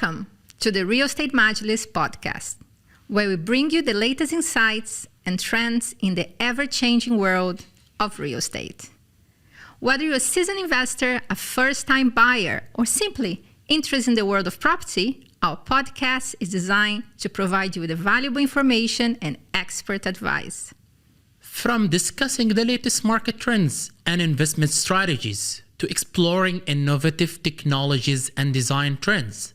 Welcome to the Real Estate Majlis podcast, where we bring you the latest insights and trends in the ever-changing world of real estate. Whether you're a seasoned investor, a first-time buyer, or simply interested in the world of property, our podcast is designed to provide you with valuable information and expert advice. From discussing the latest market trends and investment strategies to exploring innovative technologies and design trends,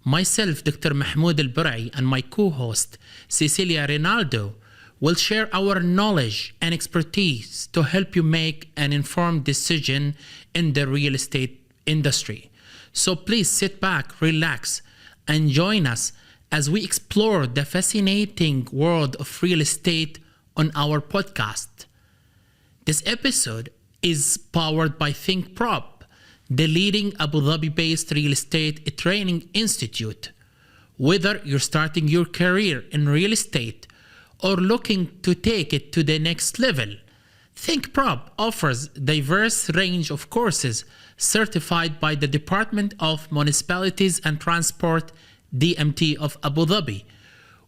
myself, Dr. Mahmoud and my co-host, Cecilia Rinaldo, will share our knowledge and expertise to help you make an informed decision in the real estate industry. So please sit back, relax, and join us as we explore the fascinating world of real estate on our podcast. This episode is powered by ThinkProp, the leading Abu Dhabi-based real estate training institute. Whether you're starting your career in real estate or looking to take it to the next level, ThinkProp offers a diverse range of courses certified by the Department of Municipalities and Transport, DMT of Abu Dhabi,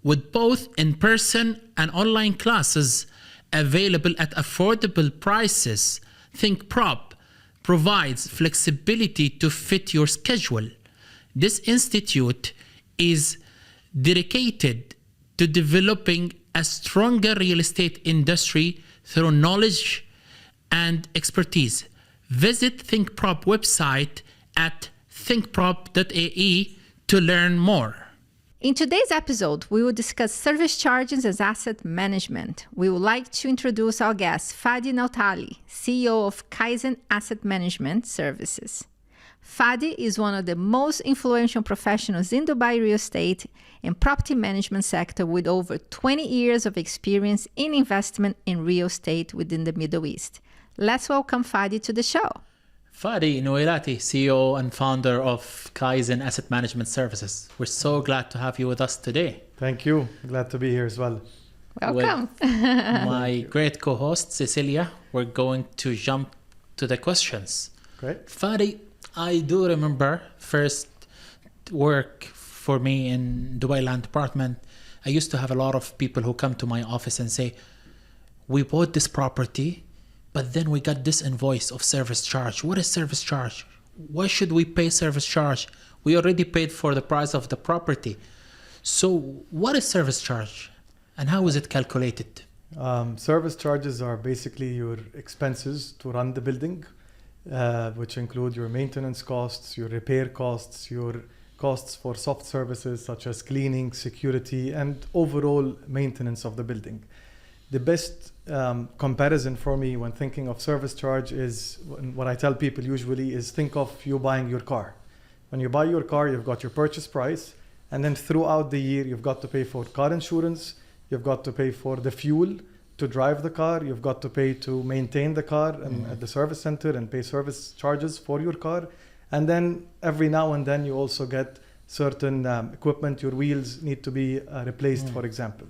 with both in-person and online classes available at affordable prices. ThinkProp provides flexibility to fit your schedule. This institute is dedicated to developing a stronger real estate industry through knowledge and expertise. Visit ThinkProp website at thinkprop.ae to learn more. In today's episode, we will discuss service charges as asset management. We would like to introduce our guest, Fadi Nwilati, CEO of Kaizen Asset Management Services. Fadi is one of the most influential professionals in Dubai real estate and property management sector with over 20 years of experience in investment in real estate within the Middle East. Let's welcome Fadi to the show. Fadi Nwilati, CEO and founder of Kaizen Asset Management Services. We're so glad to have you with us today. Thank you. Glad to be here as well. Welcome. With my great co-host, Cecilia, we're going to jump to the questions. Great. Fadi, I do remember first work for me in Dubai Land Department. I used to have a lot of people who come to my office and say, we bought this property, but then we got this invoice of service charge. What is service charge? Why should we pay service charge? We already paid for the price of the property. So what is service charge and how is it calculated? Service charges are basically your expenses to run the building, which include your maintenance costs, your repair costs, your costs for soft services such as cleaning, security, and overall maintenance of the building. The best comparison for me when thinking of service charge is what I tell people usually is think of you buying your car. When you buy your car, you've got your purchase price, and then throughout the year, you've got to pay for car insurance, you've got to pay for the fuel to drive the car, you've got to pay to maintain the car at the service center and pay service charges for your car. And then every now and then you also get certain equipment, your wheels need to be replaced, for example.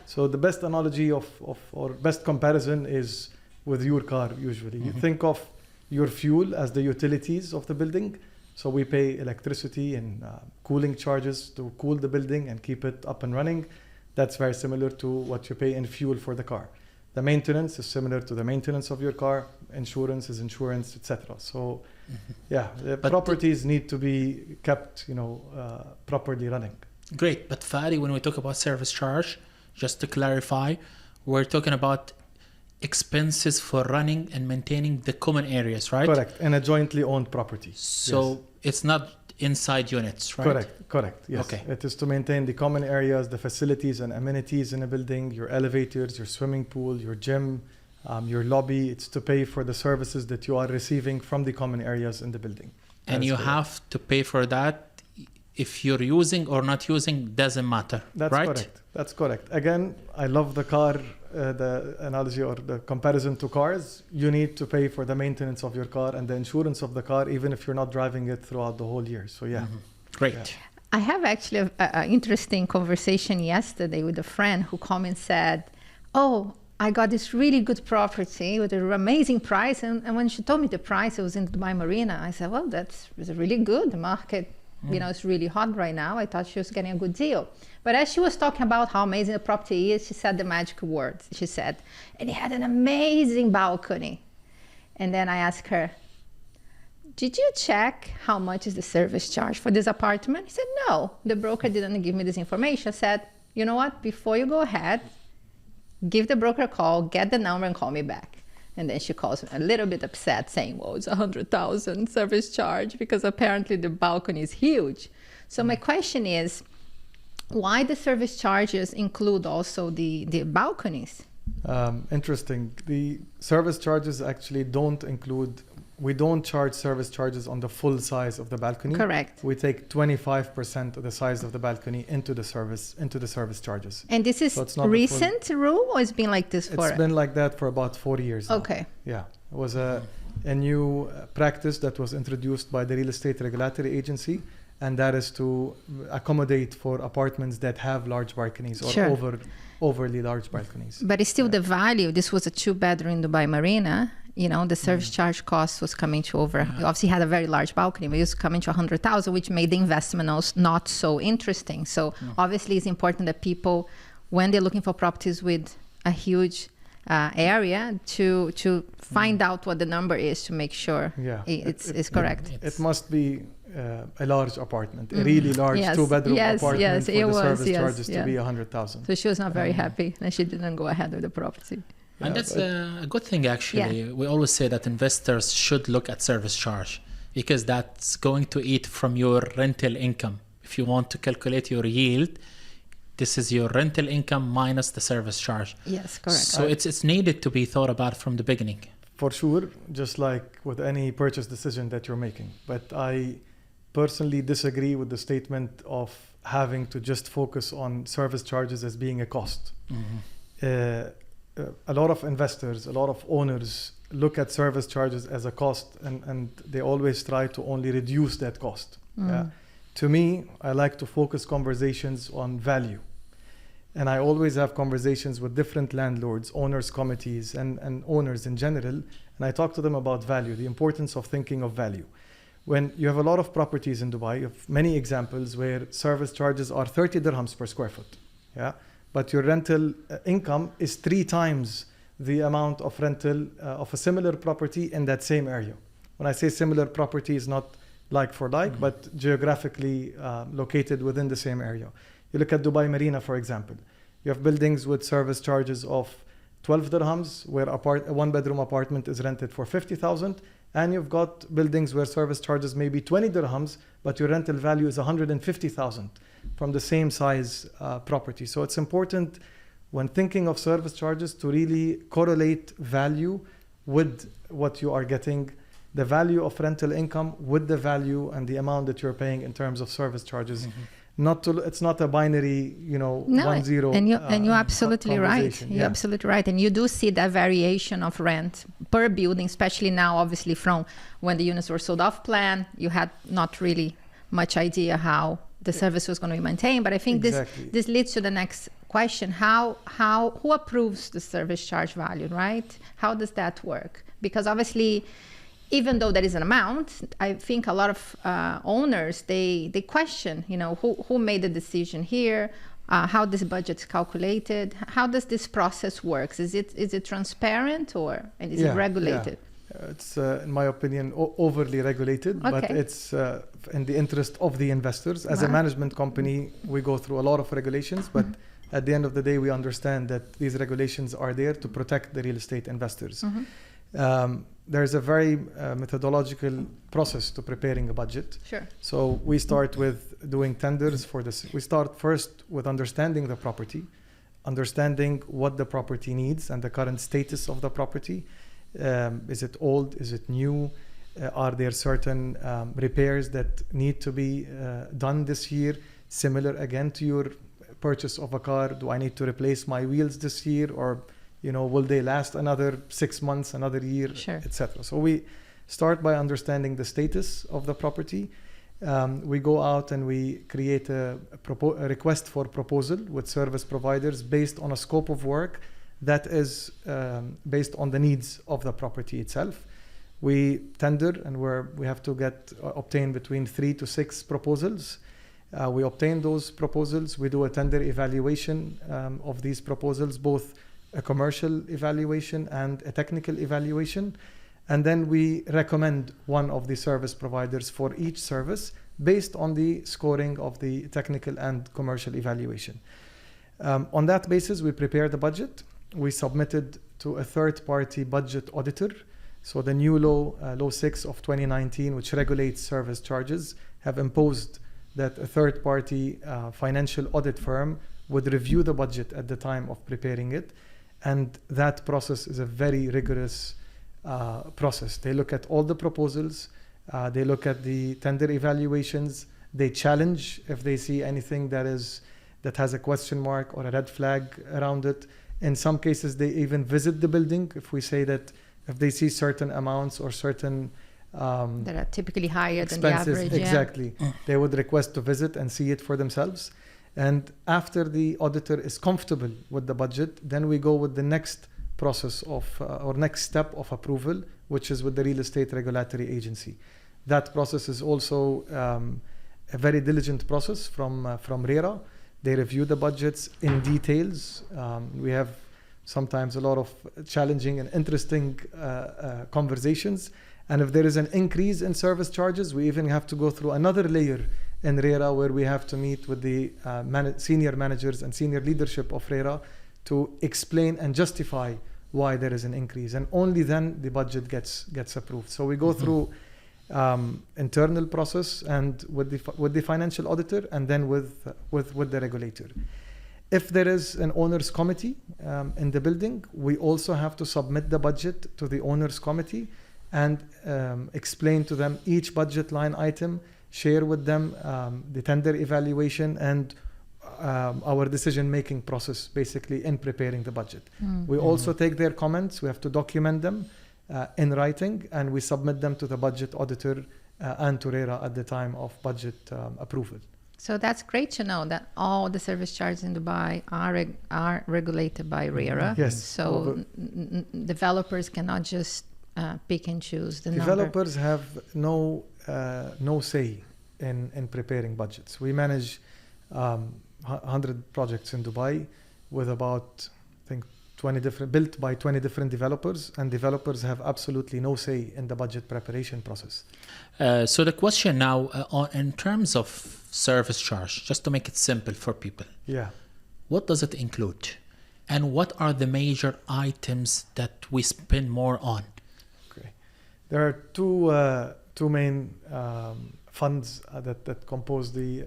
So the best analogy or best comparison is with your car usually. You think of your fuel as the utilities of the building. So we pay electricity and cooling charges to cool the building and keep it up and running. That's very similar to what you pay in fuel for the car. The maintenance is similar to the maintenance of your car. Insurance is insurance, etc. So the properties need to be kept, properly running. Great, but Fadi, when we talk about service charge, just to clarify, we're talking about expenses for running and maintaining the common areas, right? Correct, in a jointly owned property. So It's not inside units, right? Correct, yes. Okay. It is to maintain the common areas, the facilities and amenities in a building, your elevators, your swimming pool, your gym, your lobby. It's to pay for the services that you are receiving from the common areas in the building. And you have to pay for that if you're using or not using, doesn't matter, right? That's correct. Again, I love the car, the analogy or the comparison to cars. You need to pay for the maintenance of your car and the insurance of the car, even if you're not driving it throughout the whole year. So Great. Yeah. I have actually an interesting conversation yesterday with a friend who came and said, oh, I got this really good property with an amazing price. And when she told me the price, it was in Dubai Marina. I said, well, that's really good. The market it's really hot right now. I thought she was getting a good deal. But as she was talking about how amazing the property is, she said the magic words. She said, and it had an amazing balcony. And then I asked her, did you check how much is the service charge for this apartment? He said, no, the broker didn't give me this information. I said, you know what, before you go ahead, give the broker a call, get the number and call me back. And then she calls me a little bit upset saying, well, it's 100,000 service charge because apparently the balcony is huge. So my question is, why the service charges include also the balconies? Interesting. The service charges actually don't include, we don't charge service charges on the full size of the balcony. Correct. We take 25% of the size of the balcony into the service charges. And this is recent rule, or it's been like this for? It's been like that for about 40 years now. Okay. Yeah. It was a new practice that was introduced by the Real Estate Regulatory Agency, and that is to accommodate for apartments that have large balconies or overly large balconies. But it's still the value. This was a 2-bedroom in Dubai Marina. The service charge cost was coming to over, obviously had a very large balcony, but it was coming to 100,000, which made the investment not so interesting. So obviously it's important that people, when they're looking for properties with a huge area, to find out what the number is to make sure it's correct. It must be a large apartment, a really large 2-bedroom apartment for the service charges to be 100,000. So she was not very happy and she didn't go ahead with the property. And that's a good thing, actually. Yeah. We always say that investors should look at service charge because that's going to eat from your rental income. If you want to calculate your yield, this is your rental income minus the service charge. Yes, correct. So it's needed to be thought about from the beginning. For sure, just like with any purchase decision that you're making. But I personally disagree with the statement of having to just focus on service charges as being a cost. A lot of investors, a lot of owners look at service charges as a cost, and they always try to only reduce that cost. To me, I like to focus conversations on value. And I always have conversations with different landlords, owners committees, and owners in general. And I talk to them about value, the importance of thinking of value. When you have a lot of properties in Dubai, you have many examples where service charges are 30 dirhams per square foot. But your rental income is 3 times the amount of rental of a similar property in that same area. When I say similar property, is not like for like, but geographically located within the same area. You look at Dubai Marina, for example. You have buildings with service charges of 12 dirhams, where a 1-bedroom apartment is rented for 50,000, and you've got buildings where service charges may be 20 dirhams, but your rental value is 150,000 from the same size property. So it's important when thinking of service charges to really correlate value with what you are getting, the value of rental income with the value and the amount that you're paying in terms of service charges. It's not a binary, 1-0. And you're absolutely right. You're absolutely right. And you do see that variation of rent per building, especially now, obviously, from when the units were sold off plan. You had not really much idea how the service was going to be maintained. But I think this leads to the next question. Who approves the service charge value, right? How does that work? Because obviously, even though there is an amount, I think a lot of owners, they question, who made the decision here, how this budget is calculated, how does this process work? Is it transparent and is it regulated? Yeah. It's, in my opinion, overly regulated, but it's in the interest of the investors. As a management company, we go through a lot of regulations, but at the end of the day, we understand that these regulations are there to protect the real estate investors. There's a very methodological process to preparing a budget. Sure. So we start with doing tenders for this. We start first with understanding the property, understanding what the property needs and the current status of the property. Is it old? Is it new? Are there certain repairs that need to be done this year? Similar again to your purchase of a car. Do I need to replace my wheels this year, or will they last another 6 months, another year, etc.? So we start by understanding the status of the property. We go out and we create a request for proposal with service providers based on a scope of work that is based on the needs of the property itself. We tender, and we have to obtain between 3 to 6 proposals. We obtain those proposals. We do a tender evaluation of these proposals, both a commercial evaluation and a technical evaluation. And then we recommend one of the service providers for each service based on the scoring of the technical and commercial evaluation. On that basis, we prepare the budget. We submit it to a third-party budget auditor. So the new law 6 of 2019, which regulates service charges, have imposed that a third-party financial audit firm would review the budget at the time of preparing it. And that process is a very rigorous process. They look at all the proposals. They look at the tender evaluations. They challenge if they see anything that has a question mark or a red flag around it. In some cases, they even visit the building. If they see certain amounts or certain that are typically higher than the average. Exactly. They would request to visit and see it for themselves. And after the auditor is comfortable with the budget, then we go with the next process or next step of approval, which is with the Real Estate Regulatory Agency. That process is also a very diligent process from RERA. They review the budgets in details. We have sometimes a lot of challenging and interesting conversations. And if there is an increase in service charges, we even have to go through another layer in RERA where we have to meet with the senior managers and senior leadership of RERA to explain and justify why there is an increase. And only then the budget gets approved. So we go through internal process and with the financial auditor and then with the regulator. If there is an owners committee in the building, we also have to submit the budget to the owners committee and explain to them each budget line item, share with them the tender evaluation and our decision-making process, basically, in preparing the budget. We also take their comments. We have to document them in writing, and we submit them to the budget auditor and to RERA at the time of budget approval. So that's great to know that all the service charges in Dubai are regulated by RERA. Yes. So developers cannot just pick and choose the number. Developers have no say in preparing budgets. We manage 100 projects in Dubai with about, I think, built by 20 different developers, and developers have absolutely no say in the budget preparation process. So the question now, in terms of service charge, just to make it simple for people, what does it include? And what are the major items that we spend more on? Okay. There are two main funds that compose the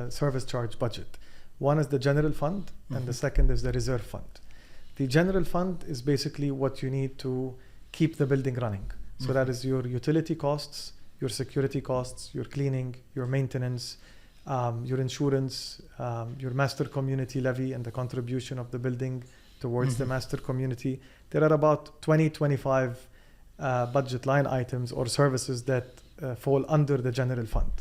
service charge budget. One is the general fund, and the second is the reserve fund. The general fund is basically what you need to keep the building running. So that is your utility costs, your security costs, your cleaning, your maintenance, your insurance, your master community levy and the contribution of the building towards the master community. There are about 25 budget line items or services that fall under the general fund.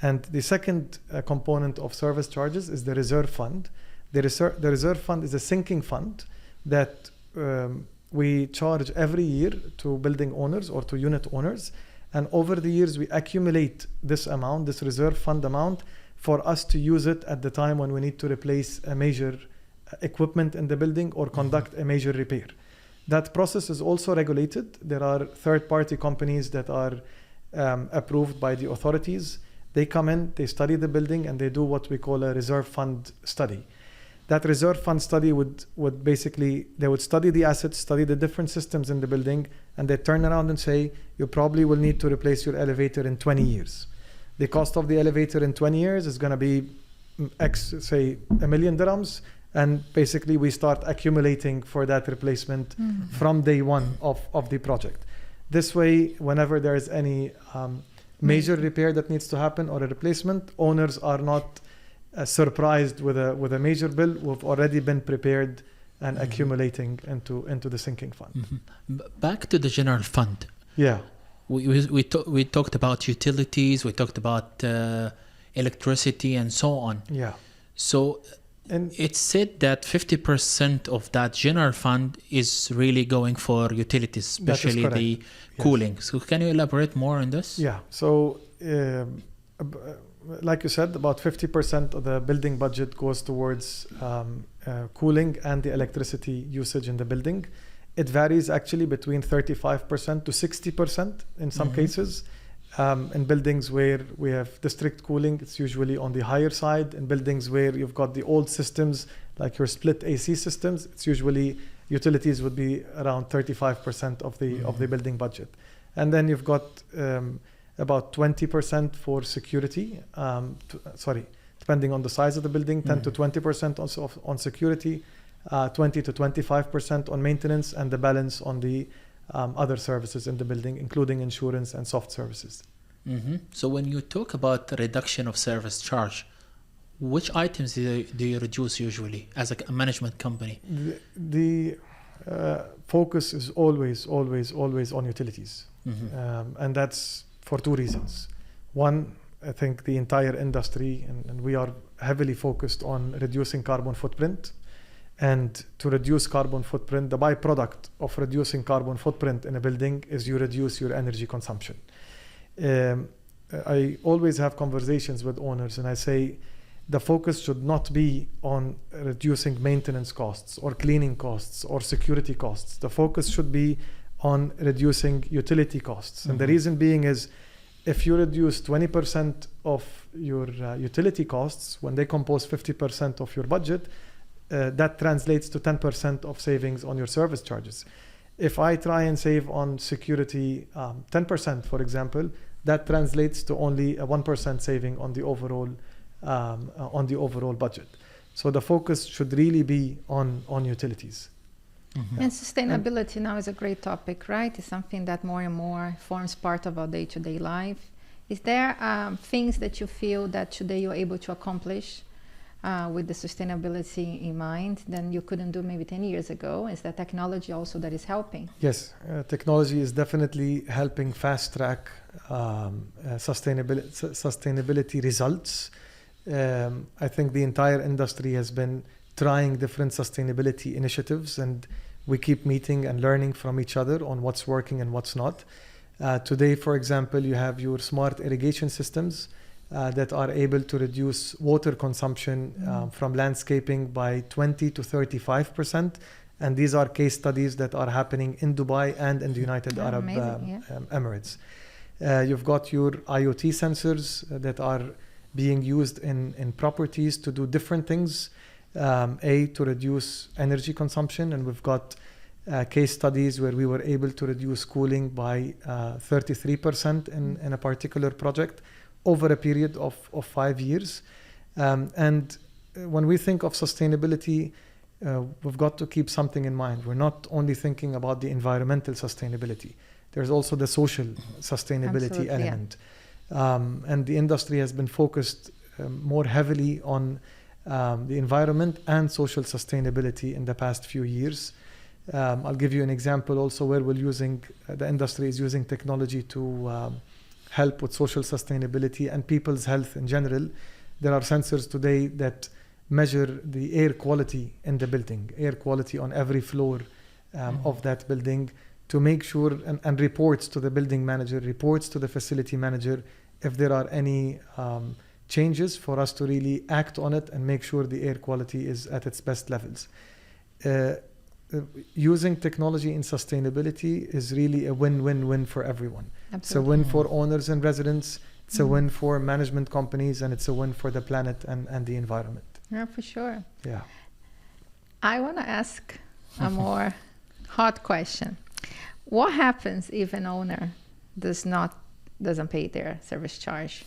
And the second component of service charges is the reserve fund. The reserve fund is a sinking fund that we charge every year to building owners or to unit owners. And over the years, we accumulate this amount, this reserve fund amount, for us to use it at the time when we need to replace a major equipment in the building or conduct a major repair. That process is also regulated. There are third-party companies that are approved by the authorities. They come in, they study the building, and they do what we call a reserve fund study. That reserve fund study would basically, they would study the assets, study the different systems in the building, and they turn around and say, you probably will need to replace your elevator in 20 years. The cost of the elevator in 20 years is going to be X, say, $1 million. And basically, we start accumulating for that replacement from day one of the project. This way, whenever there is any major repair that needs to happen or a replacement, owners are not surprised with a major bill. We've already been prepared and accumulating into the sinking fund. Back to the general fund. Yeah. We talked about utilities, we talked about electricity and so on. Yeah. So And it's said that 50% of that general fund is really going for utilities, especially the cooling. So can you elaborate more on this? Yeah. So, like you said, about 50% of the building budget goes towards cooling and the electricity usage in the building. It varies actually between 35% to 60% in some cases. In buildings where we have district cooling, it's usually on the higher side. In buildings where you've got the old systems, like your split AC systems, it's usually utilities would be around 35% of the building budget. And then you've got about 20% for security. Depending on the size of the building, 10 to 20% also on security, 20 to 25% on maintenance, and the balance on the other services in the building, including insurance and soft services. So when you talk about the reduction of service charge, which items do you reduce usually as a management company? The focus is always on utilities. And that's for two reasons. One, I think the entire industry, and we are heavily focused on reducing carbon footprint. And to reduce carbon footprint, the byproduct of reducing carbon footprint in a building is you reduce your energy consumption. I always have conversations with owners and I say the focus should not be on reducing maintenance costs or cleaning costs or security costs. The focus should be on reducing utility costs. And the reason being is if you reduce 20% of your utility costs, when they compose 50% of your budget, that translates to 10% of savings on your service charges. If I try and save on security 10%, for example, that translates to only a 1% saving on the overall budget. So the focus should really be on utilities. And sustainability now is a great topic, right? It's something that more and more forms part of our day-to-day life. Is there things that you feel that today you're able to accomplish with the sustainability in mind than you couldn't do maybe 10 years ago? Is that technology also that is helping? Yes, technology is definitely helping fast track sustainability results. I think the entire industry has been trying different sustainability initiatives, and we keep meeting and learning from each other on what's working and what's not. Today, for example, you have your smart irrigation systems that are able to reduce water consumption from landscaping by 20 to 35%. And these are case studies that are happening in Dubai and in the United Arab Emirates. You've got your IoT sensors that are being used in properties to do different things. To reduce energy consumption. And we've got case studies where we were able to reduce cooling by 33% in a particular project over a period of 5 years. And when we think of sustainability, we've got to keep something in mind. We're not only thinking about the environmental sustainability. There's also the social sustainability element. And the industry has been focused more heavily on the environment and social sustainability in the past few years. I'll give you an example also where the industry is using technology to help with social sustainability and people's health in general. There are sensors today that measure the air quality in the building, air quality on every floor of that building, to make sure and reports to the building manager, reports to the facility manager if there are any changes for us to really act on it and make sure the air quality is at its best levels. Using technology in sustainability is really a win-win-win for everyone. Absolutely. It's a win for owners and residents, it's a win for management companies, and it's a win for the planet and the environment. Yeah, for sure. Yeah. I want to ask a more hot question. What happens if an owner doesn't pay their service charge?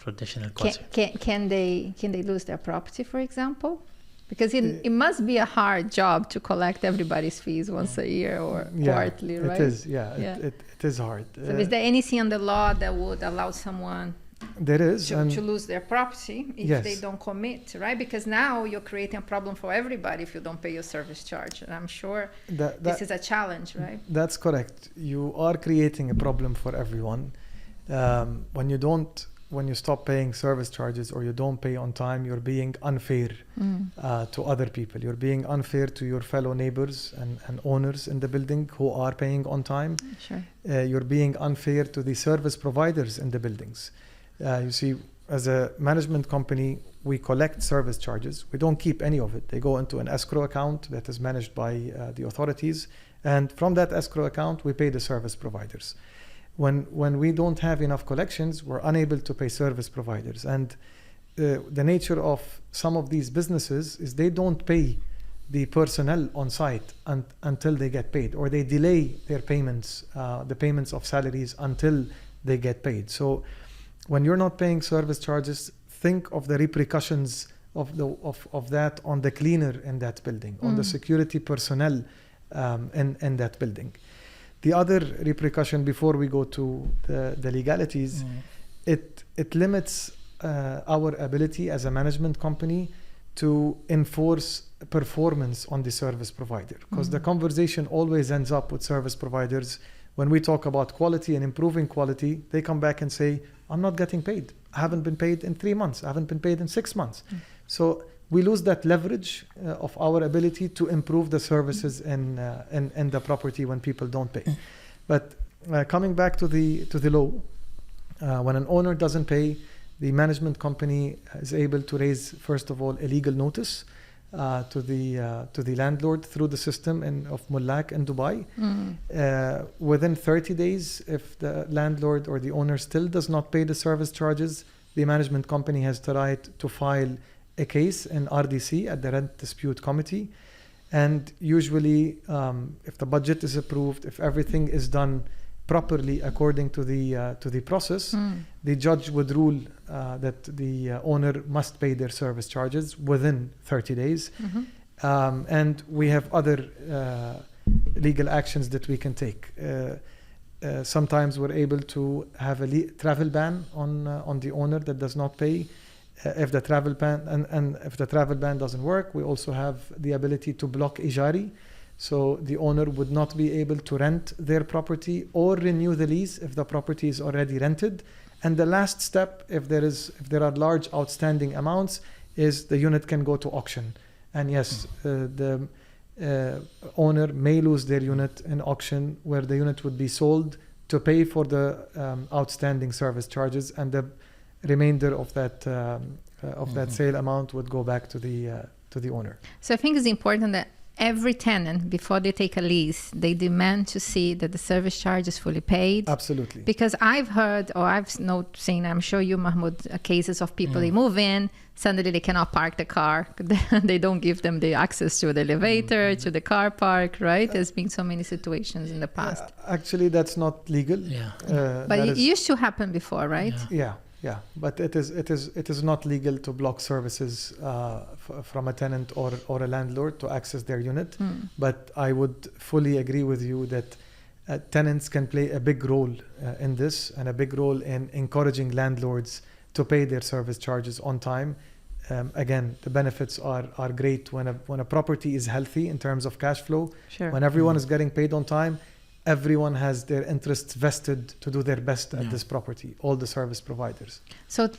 Traditional question. Can they lose their property, for example? Because it must be a hard job to collect everybody's fees once a year or quarterly, right? It is, it is hard. So is there anything in the law that would allow someone to lose their property if they don't commit, right? Because now you're creating a problem for everybody if you don't pay your service charge. And I'm sure this is a challenge, right? That's correct. You are creating a problem for everyone. When you don't when you stop paying service charges or you don't pay on time, you're being unfair to other people. You're being unfair to your fellow neighbors and owners in the building who are paying on time. Sure. You're being unfair to the service providers in the buildings. You see, as a management company, we collect service charges. We don't keep any of it. They go into an escrow account that is managed by the authorities. And from that escrow account, we pay the service providers. When we don't have enough collections, we're unable to pay service providers. And the nature of some of these businesses is they don't pay the personnel on site until they get paid, or they delay their payments, the payments of salaries until they get paid. So when you're not paying service charges, think of the repercussions of that on the cleaner in that building, on the security personnel in that building. The other repercussion, before we go to the legalities, it limits our ability as a management company to enforce performance on the service provider. Because the conversation always ends up with service providers. When we talk about quality and improving quality, they come back and say, I'm not getting paid. I haven't been paid in 3 months. I haven't been paid in 6 months. So we lose that leverage of our ability to improve the services in the property when people don't pay. But coming back to the law, when an owner doesn't pay, the management company is able to raise, first of all, a legal notice to the landlord through the system of Mulak in Dubai. Within 30 days, if the landlord or the owner still does not pay the service charges, the management company has the right to file a case in RDC at the Rent Dispute Committee. And usually, if the budget is approved, if everything is done properly according to the process, the judge would rule that the owner must pay their service charges within 30 days. And we have other legal actions that we can take. Sometimes we're able to have a travel ban on the owner that does not pay. If the travel ban and if the travel ban doesn't work, we also have the ability to block ijari. So the owner would not be able to rent their property or renew the lease if the property is already rented. And the last step, if there are large outstanding amounts, is the unit can go to auction. And yes, the owner may lose their unit in auction, where the unit would be sold to pay for the outstanding service charges, and the remainder of that sale amount would go back to the owner. So I think it's important that every tenant, before they take a lease, they demand to see that the service charge is fully paid. Absolutely. Because I've heard, or I've seen, I'm sure you, Mahmoud, cases of people, they move in, suddenly they cannot park the car. They don't give them the access to the elevator, to the car park, right? There's been so many situations in the past. Actually, that's not legal. Yeah. But it used to happen before, right? Yeah, but it is not legal to block services from a tenant or a landlord to access their unit. But I would fully agree with you that tenants can play a big role in this, and a big role in encouraging landlords to pay their service charges on time. Again, the benefits are great when a property is healthy in terms of cash flow. Sure. When everyone is getting paid on time, everyone has their interests vested to do their best at this property, all the service providers. So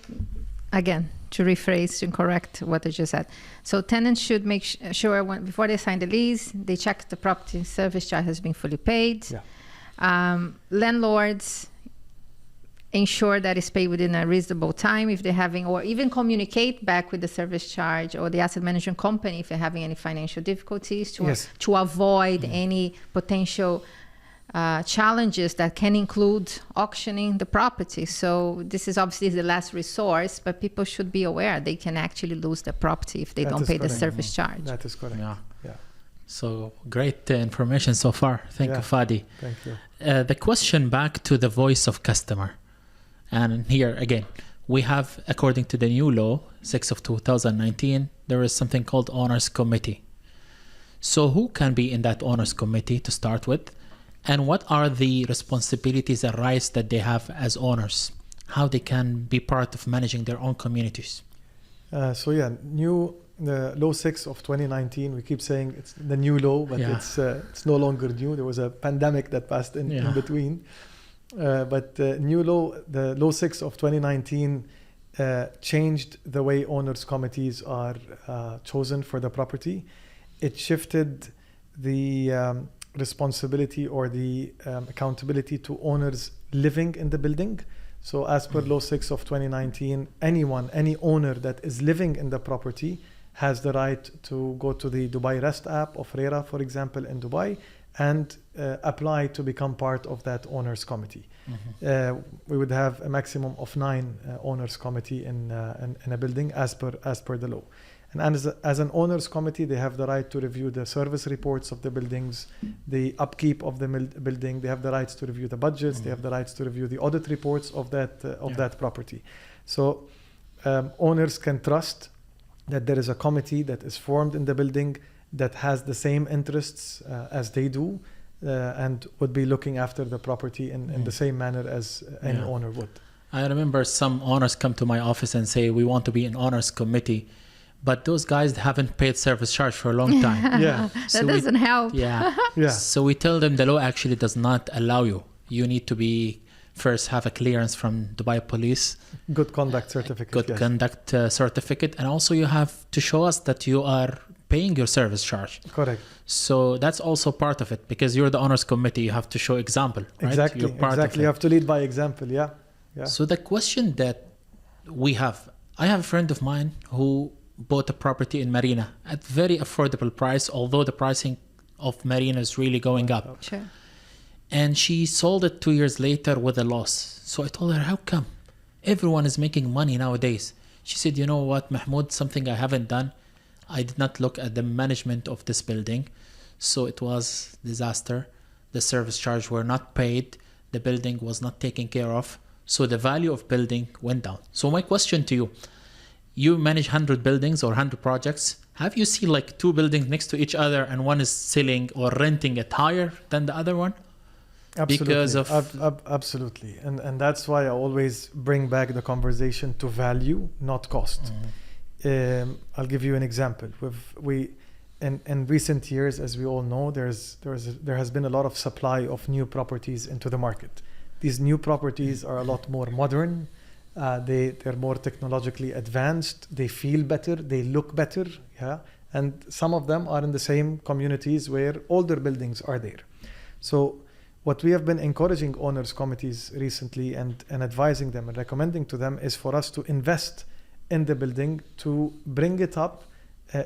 again, to rephrase and correct what I just said. So tenants should make sure before they sign the lease, they check the property service charge has been fully paid. Landlords ensure that it's paid within a reasonable time if they're having, or even communicate back with the service charge or the asset management company if they're having any financial difficulties to avoid any potential challenges that can include auctioning the property. So this is obviously the last resource, but people should be aware they can actually lose the property if they don't pay the service charge. That is correct. Yeah. So great information so far. Thank you, Fadi. Thank you. The question back to the voice of customer. And here again, we have, according to the new law, 6 of 2019, there is something called Owners Committee. So who can be in that Owners Committee to start with? And what are the responsibilities and rights that they have as owners? How they can be part of managing their own communities? The Law 6 of 2019, we keep saying it's the new law, but it's no longer new. There was a pandemic that passed in between. But the new law, the Law 6 of 2019, changed the way owners' committees are chosen for the property. It shifted the responsibility or the accountability to owners living in the building. So as per Law 6 of 2019, any owner that is living in the property has the right to go to the Dubai Rest app of RERA, for example, in Dubai, and apply to become part of that owners committee. We would have a maximum of 9 owners committee in a building as per the law. And as an owners committee, they have the right to review the service reports of the buildings, the upkeep of the building. They have the rights to review the budgets. They have the rights to review the audit reports of that property. So owners can trust that there is a committee that is formed in the building that has the same interests as they do, and would be looking after the property in the same manner as any owner would. I remember some owners come to my office and say, we want to be an owners committee, but those guys haven't paid service charge for a long time. That doesn't help. So we tell them the law actually does not allow you. You need to be first have a clearance from Dubai Police. Good conduct certificate. Conduct certificate. And also you have to show us that you are paying your service charge. Correct. So that's also part of it, because you're the owners committee. You have to show example, right? Exactly. You have to lead by example. So the question that we have, I have a friend of mine who bought a property in Marina at very affordable price, although the pricing of Marina is really going up. Sure. And she sold it 2 years later with a loss. So I told her, how come? Everyone is making money nowadays. She said, you know what, Mahmoud, something I haven't done. I did not look at the management of this building. So it was disaster. The service charge were not paid. The building was not taken care of. So the value of building went down. So my question to you, you manage 100 buildings or 100 projects. Have you seen like 2 buildings next to each other and one is selling or renting it higher than the other one? Absolutely. Because of absolutely. And that's why I always bring back the conversation to value, not cost. I'll give you an example. In recent years, as we all know, there has been a lot of supply of new properties into the market. These new properties are a lot more modern. They're more technologically advanced. They feel better. They look better. And some of them are in the same communities where older buildings are there. So what we have been encouraging owners committees recently and advising them and recommending to them is for us to invest in the building to bring it up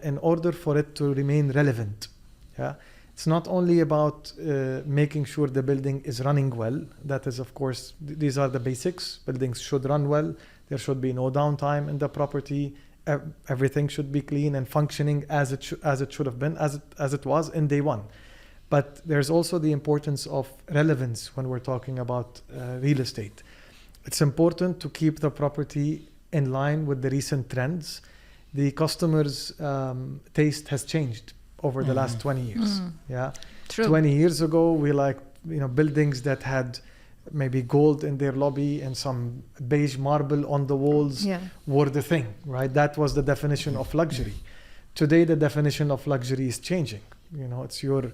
in order for it to remain relevant. It's not only about making sure the building is running well. That is, of course, these are the basics. Buildings should run well. There should be no downtime in the property. Everything should be clean and functioning as it should have been, as it was in day one. But there's also the importance of relevance when we're talking about real estate. It's important to keep the property in line with the recent trends. The customer's taste has changed over the last 20 years. True. 20 years ago, we buildings that had maybe gold in their lobby and some beige marble on the walls were the thing, right? That was the definition of luxury. Today, the definition of luxury is changing. It's your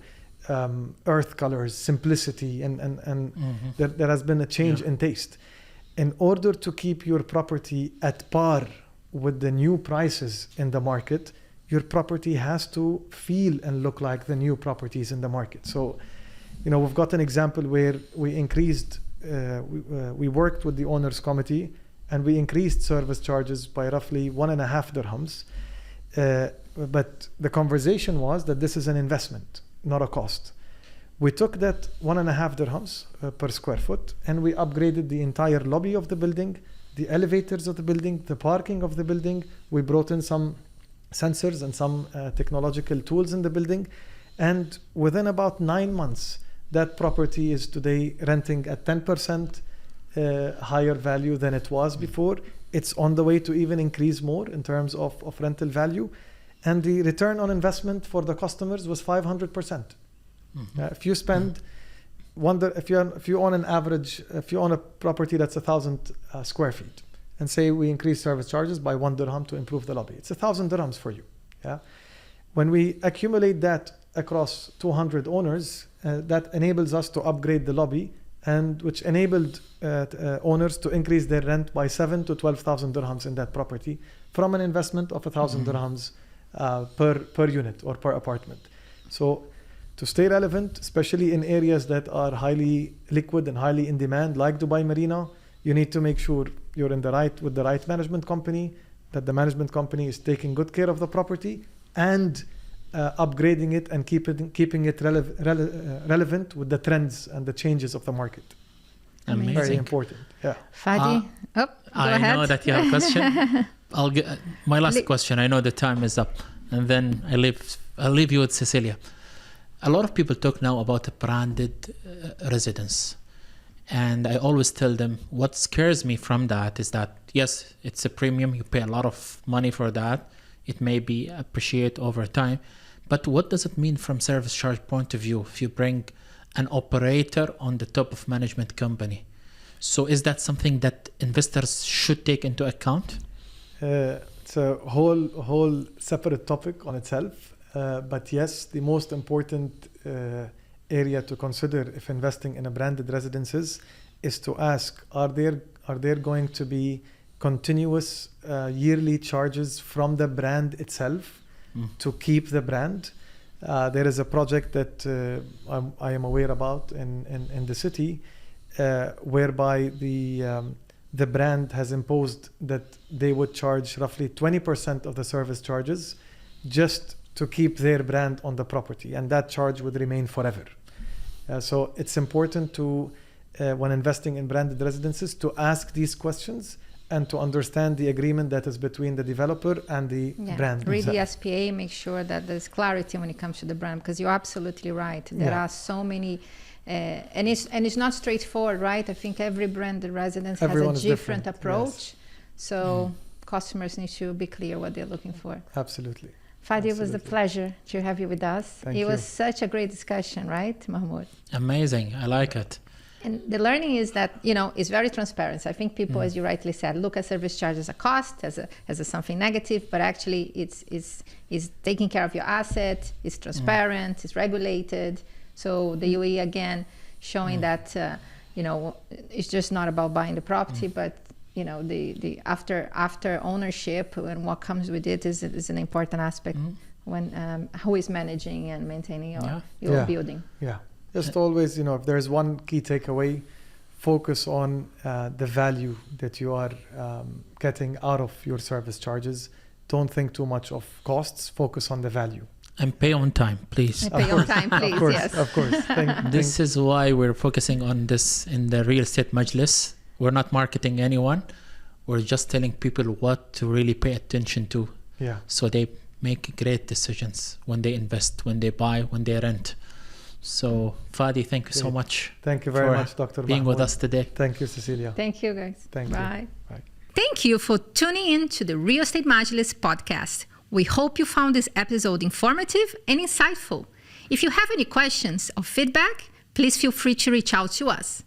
earth colors, simplicity, and there has been a change in taste. In order to keep your property at par with the new prices in the market, your property has to feel and look like the new properties in the market. So, we've got an example where we increased, we worked with the owners committee and we increased service charges by roughly 1.5 dirhams. But the conversation was that this is an investment, not a cost. We took that 1.5 dirhams per square foot and we upgraded the entire lobby of the building, the elevators of the building, the parking of the building. We brought in some sensors and some technological tools in the building. And within about 9 months, that property is today renting at 10% higher value than it was before. It's on the way to even increase more in terms of rental value. And the return on investment for the customers was 500%. If you spend if you own a property that's 1,000 square feet, and say we increase service charges by 1 dirham to improve the lobby, it's 1,000 dirhams for you. When we accumulate that across 200 owners, that enables us to upgrade the lobby and which enabled owners to increase their rent by 7 to 12,000 dirhams in that property from an investment of 1,000 dirhams per unit or per apartment. So to stay relevant, especially in areas that are highly liquid and highly in demand, like Dubai Marina, you need to make sure you're with the right management company, that the management company is taking good care of the property and upgrading it and keeping it relevant with the trends and the changes of the market. Amazing. Very important. Yeah. Fadi, go I ahead. know that you have a question. I'll get my last question. I know the time is up, and then I'll leave you with Cecilia. A lot of people talk now about a branded residence, and I always tell them what scares me from that is that yes, it's a premium. You pay a lot of money for that. It may be appreciated over time, but what does it mean from service charge point of view if you bring an operator on the top of management company? So is that something that investors should take into account? It's a whole separate topic on itself. But yes, the most important area to consider if investing in a branded residences is to ask, are there going to be continuous yearly charges from the brand itself to keep the brand? There is a project that I am aware about in the city whereby the brand has imposed that they would charge roughly 20% of the service charges just to keep their brand on the property, and that charge would remain forever. So it's important to, when investing in branded residences, to ask these questions and to understand the agreement that is between the developer and the brand. Read the SPA, make sure that there's clarity when it comes to the brand, because you're absolutely right. There are so many, and it's not straightforward, right? I think every branded residence has a different approach. Yes. So customers need to be clear what they're looking for. Absolutely. Fadi, it was a pleasure to have you with us. Thank you. It was such a great discussion, right, Mahmoud? Amazing. I like it. And the learning is that, it's very transparent. I think people, as you rightly said, look at service charge as a cost, as a something negative, but actually it's taking care of your asset, it's transparent, it's regulated. So the UAE, again, showing that, it's just not about buying the property, but the after ownership and what comes with it is an important aspect when who is managing and maintaining your building. Yeah, just always, if there's one key takeaway, focus on the value that you are getting out of your service charges. Don't think too much of costs. Focus on the value. And pay on time, please. And pay on time, please. Of course, yes. Of course. This is why we're focusing on this in the real estate Majlis. We're not marketing anyone. We're just telling people what to really pay attention to. Yeah. So they make great decisions when they invest, when they buy, when they rent. So Fadi, thank you so much. Thank you very much, Dr. being Mahmoud. with us today. Thank you, Cecilia. Thank you, guys. Thank Bye. you. Bye. Thank you for tuning in to the Real Estate Majlis podcast. We hope you found this episode informative and insightful. If you have any questions or feedback, please feel free to reach out to us.